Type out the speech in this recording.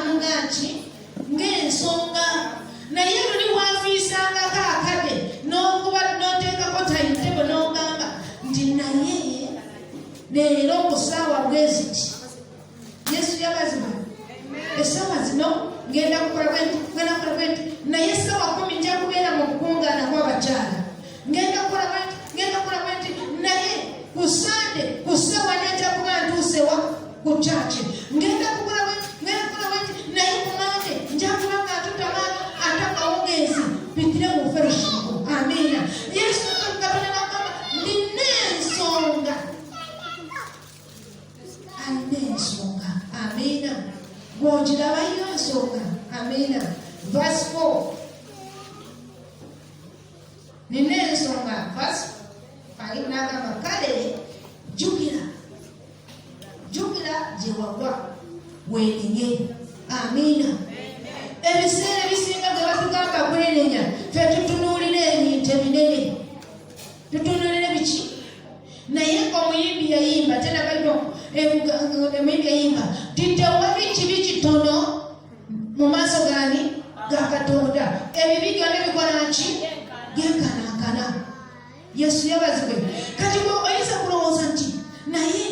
amuganti ng'ensonga naye luli wafiisangako akade n'okuba n'oteekako tayitebo n'ogamba nti naye leero ku ssaawa bweziti Yesu yabazima essaawa zino ngenda kukola bwenti naye essaawa 10 nja kubeera mu kukungaana kw'abakyala ngenda kukola bwenti naye ku Sande ku ssaawa nja kuba ntuusewa ku kyaki ngenda kukola bwenti naye ku Mande nja kuba nga tutamaana atakawungeezi pitire mu fellowship. Amina. Yesu katonda n'agamba nina ensonga alina ensonga. Amina. Bw'ogiraba alina ensonga. Amina. Verse 4 nina ensonga. Verse 5 n'agamba kale jjukira gye wagwa weenenye. Amina. Ebiseera ebisinga bwe batugamba kwenenya ffe tutunuulira ebintu ebinene tutunuulira biki naye omuyimbi yayimba tena baito omuyimbi yayimba titewabi kibi kitono mu maaso gani ga Katonda ebibi byonna bikola ki genkanankana. Yesu yabazibwe kati oyinza kulowooza nti naye